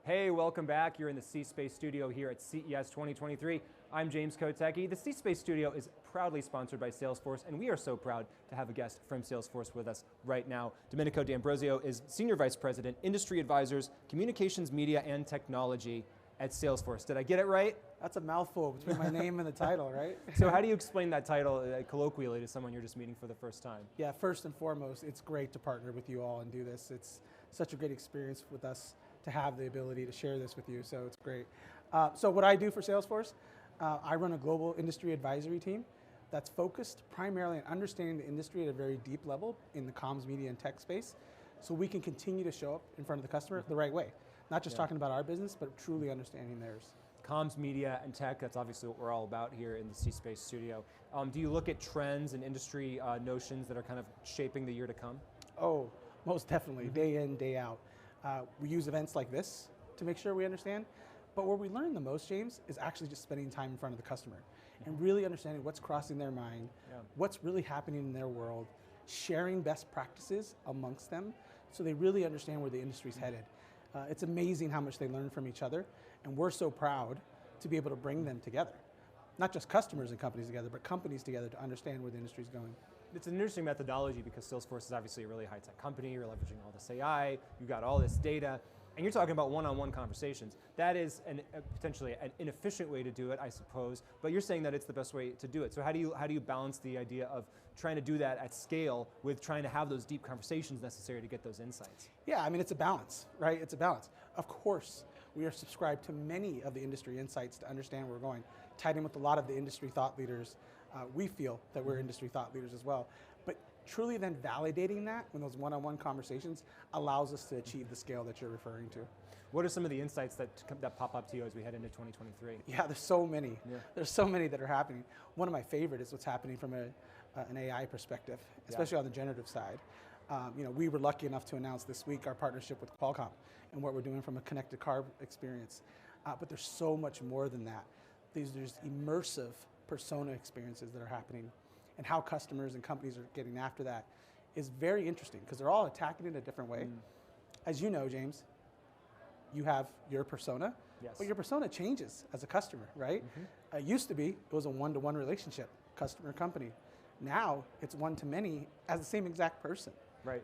Hey, welcome back. You're in the C Space Studio here at CES 2023. I'm James Kotecki. The C Space Studio is proudly sponsored by Salesforce, and we are so proud to have a guest from Salesforce with us right now. Domenico D'Ambrosio is Senior Vice President, Industry Advisors, Communications, Media, and Technology at Salesforce. Did I get it right? That's a mouthful between my name and the title, right? So how do you explain that title colloquially to someone you're just meeting for the first time? Yeah, first and foremost, it's great to partner with you all and do this. It's such a great experience with us to have the ability to share this with you, so it's great. So what I do for Salesforce, I run a global industry advisory team that's focused primarily on understanding the industry at a very deep level in the comms, media, and tech space, so we can continue to show up in front of the customer the right way. Not just talking about our business, but truly understanding theirs. Comms, media, and tech, that's obviously what we're all about here in the C Space Studio. Do you look at trends and industry notions that are kind of shaping the year to come? Oh, most definitely, day in, day out. We use events like this to make sure we understand, but where we learn the most, James, is actually just spending time in front of the customer and really understanding what's crossing their mind, what's really happening in their world, sharing best practices amongst them so they really understand where the industry's headed. It's amazing how much they learn from each other, and we're so proud to be able to bring them together. Not just customers and companies together, but companies together to understand where the industry's going. It's an interesting methodology because Salesforce is obviously a really high-tech company. You're leveraging all this AI, you've got all this data, and you're talking about one-on-one conversations. That is potentially an inefficient way to do it, I suppose, but you're saying that it's the best way to do it. So how do you balance the idea of trying to do that at scale with trying to have those deep conversations necessary to get those insights? Yeah, I mean, it's a balance, right? It's a balance. Of course, we are subscribed to many of the industry insights to understand where we're going, tied in with a lot of the industry thought leaders. We feel that we're industry thought leaders as well. But truly then validating that when those one-on-one conversations allows us to achieve the scale that you're referring to. What are some of the insights that pop up to you as we head into 2023? Yeah, there's so many. Yeah. There's so many that are happening. One of my favorite is what's happening from an AI perspective, especially on the generative side. We were lucky enough to announce this week our partnership with Qualcomm and what we're doing from a connected car experience. But there's so much more than that. There's immersive persona experiences that are happening, and how customers and companies are getting after that is very interesting because they're all attacking it a different way. As you know, James, you have your persona, but your persona changes as a customer, right? It used to be, it was a one-to-one relationship, customer-company. Now, it's one-to-many as the same exact person. Right.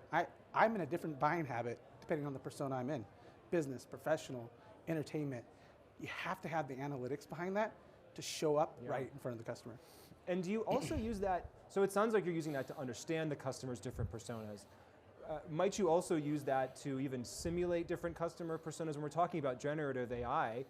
I'm in a different buying habit depending on the persona I'm in. Business, professional, entertainment. You have to have the analytics behind that to show up right in front of the customer. And do you also use that, so it sounds like you're using that to understand the customer's different personas. Might you also use that to even simulate different customer personas? When we're talking about generative AI,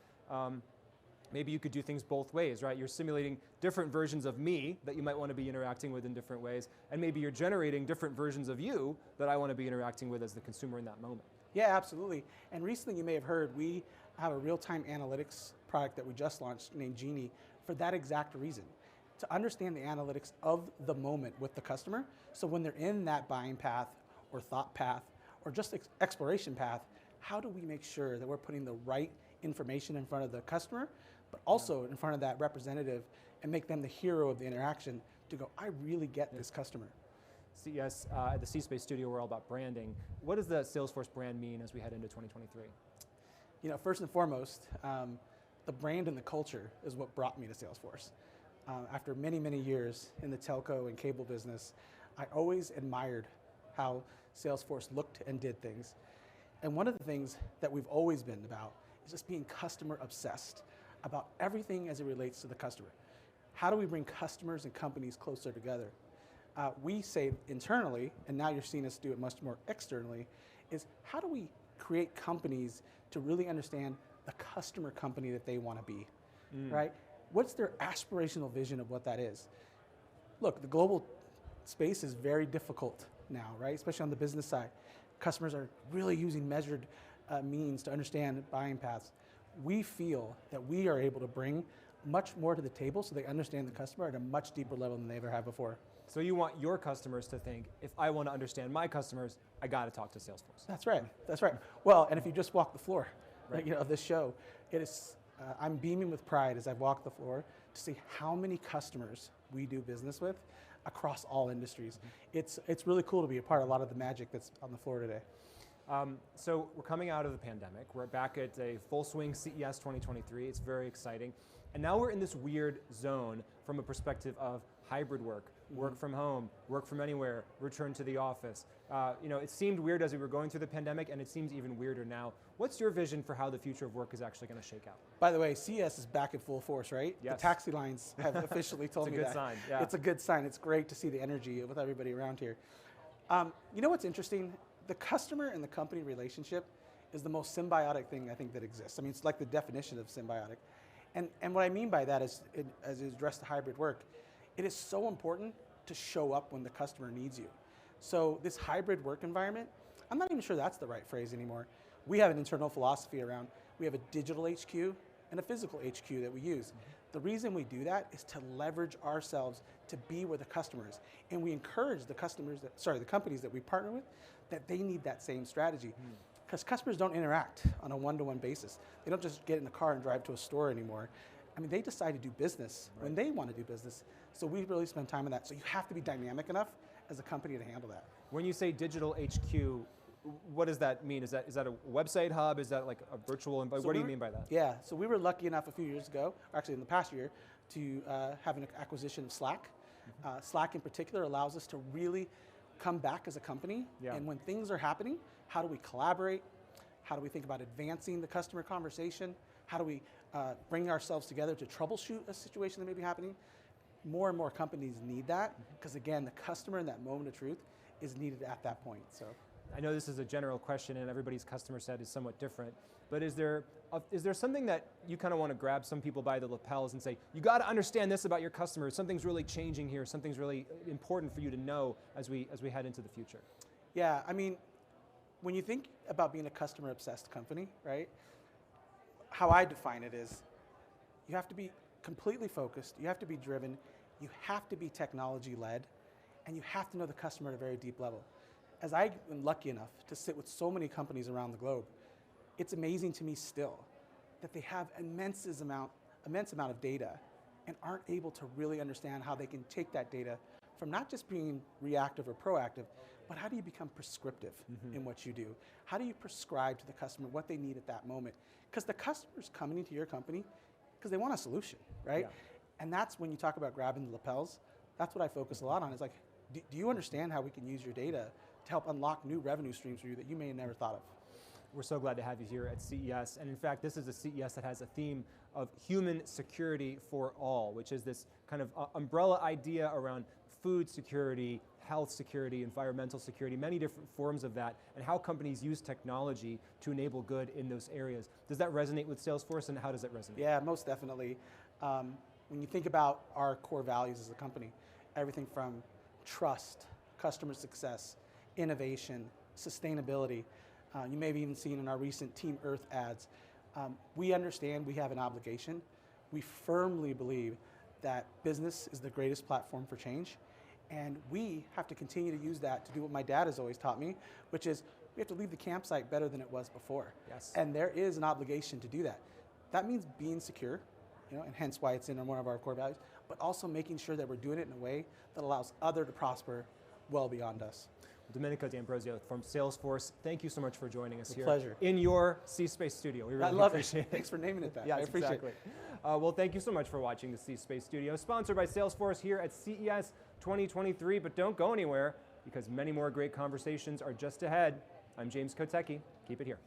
maybe you could do things both ways, right? You're simulating different versions of me that you might want to be interacting with in different ways, and maybe you're generating different versions of you that I want to be interacting with as the consumer in that moment. Yeah, absolutely. And recently you may have heard, we have a real-time analytics product that we just launched named Genie for that exact reason. To understand the analytics of the moment with the customer, so when they're in that buying path or thought path or just exploration path, how do we make sure that we're putting the right information in front of the customer, but also in front of that representative and make them the hero of the interaction to go, I really get this customer. CES, at the C Space Studio, we're all about branding. What does the Salesforce brand mean as we head into 2023? First and foremost, the brand and the culture is what brought me to Salesforce. After many, many years in the telco and cable business, I always admired how Salesforce looked and did things. And one of the things that we've always been about is just being customer obsessed about everything as it relates to the customer. How do we bring customers and companies closer together? We say internally, and now you're seeing us do it much more externally, is how do we create companies to really understand the customer company that they want to be, right? What's their aspirational vision of what that is? Look, the global space is very difficult now, right? Especially on the business side. Customers are really using measured means to understand buying paths. We feel that we are able to bring much more to the table so they understand the customer at a much deeper level than they ever have before. So you want your customers to think, if I want to understand my customers, I got to talk to Salesforce. That's right. That's right. Well, and if you just walk the floor, right, of this show, it is. I'm beaming with pride as I've walked the floor to see how many customers we do business with across all industries. It's really cool to be a part of a lot of the magic that's on the floor today. So we're coming out of the pandemic. We're back at a full swing CES 2023. It's very exciting. And now we're in this weird zone from a perspective of hybrid work, work from home, work from anywhere, return to the office. It seemed weird as we were going through the pandemic, and it seems even weirder now. What's your vision for how the future of work is actually going to shake out? By the way, CES is back in full force, right? Yes. The taxi lines have officially told me that. It's a good sign, yeah. It's a good sign. It's great to see the energy with everybody around here. You know what's interesting? The customer and the company relationship is the most symbiotic thing I think that exists. I mean, it's like the definition of symbiotic. And what I mean by that is, as you address the hybrid work, it is so important to show up when the customer needs you. So this hybrid work environment, I'm not even sure that's the right phrase anymore. We have an internal philosophy around, we have a digital HQ and a physical HQ that we use. The reason we do that is to leverage ourselves to be where the customer is. And we encourage the the companies that we partner with, that they need that same strategy. Because customers don't interact on a one-to-one basis. They don't just get in the car and drive to a store anymore. I mean, they decide to do business when they want to do business. So we really spend time on that. So you have to be dynamic enough as a company to handle that. When you say digital HQ, what does that mean? Is that a website hub? Is that like a virtual, what do you mean by that? Yeah, so we were lucky enough a few years ago, or actually in the past year, to have an acquisition of Slack. Slack in particular allows us to really come back as a company, and when things are happening, how do we collaborate? How do we think about advancing the customer conversation? How do we bring ourselves together to troubleshoot a situation that may be happening? More and more companies need that, because again, the customer in that moment of truth is needed at that point. So, I know this is a general question and everybody's customer set is somewhat different, but is there something that you kind of want to grab some people by the lapels and say, you got to understand this about your customers, something's really changing here, something's really important for you to know as we head into the future? Yeah, I mean, when you think about being a customer-obsessed company, right, how I define it is you have to be completely focused, you have to be driven, you have to be technology-led, and you have to know the customer at a very deep level. As I am lucky enough to sit with so many companies around the globe, it's amazing to me still that they have immense amount of data and aren't able to really understand how they can take that data from not just being reactive or proactive, but how do you become prescriptive in what you do? How do you prescribe to the customer what they need at that moment? Because the customer's coming into your company because they want a solution, right? Yeah. And that's when you talk about grabbing the lapels, that's what I focus a lot on. It's like, do you understand how we can use your data to help unlock new revenue streams for you that you may have never thought of? We're so glad to have you here at CES. And in fact, this is a CES that has a theme of human security for all, which is this kind of umbrella idea around food security, health security, environmental security, many different forms of that, and how companies use technology to enable good in those areas. Does that resonate with Salesforce, and how does it resonate? Yeah, most definitely. When you think about our core values as a company, everything from trust, customer success, innovation, sustainability, you may have even seen in our recent Team Earth ads, we understand we have an obligation. We firmly believe that business is the greatest platform for change, and we have to continue to use that to do what my dad has always taught me, which is we have to leave the campsite better than it was before. Yes. And there is an obligation to do that. That means being secure, and hence why it's in one of our core values, but also making sure that we're doing it in a way that allows others to prosper well beyond us. Domenico D'Ambrosio from Salesforce, thank you so much for joining us here. Pleasure. In your C Space Studio. We really I love appreciate it. Thanks for naming it that. Yes, I appreciate exactly. it. Well, thank you so much for watching the C Space Studio, sponsored by Salesforce here at CES 2023. But don't go anywhere, because many more great conversations are just ahead. I'm James Kotecki. Keep it here.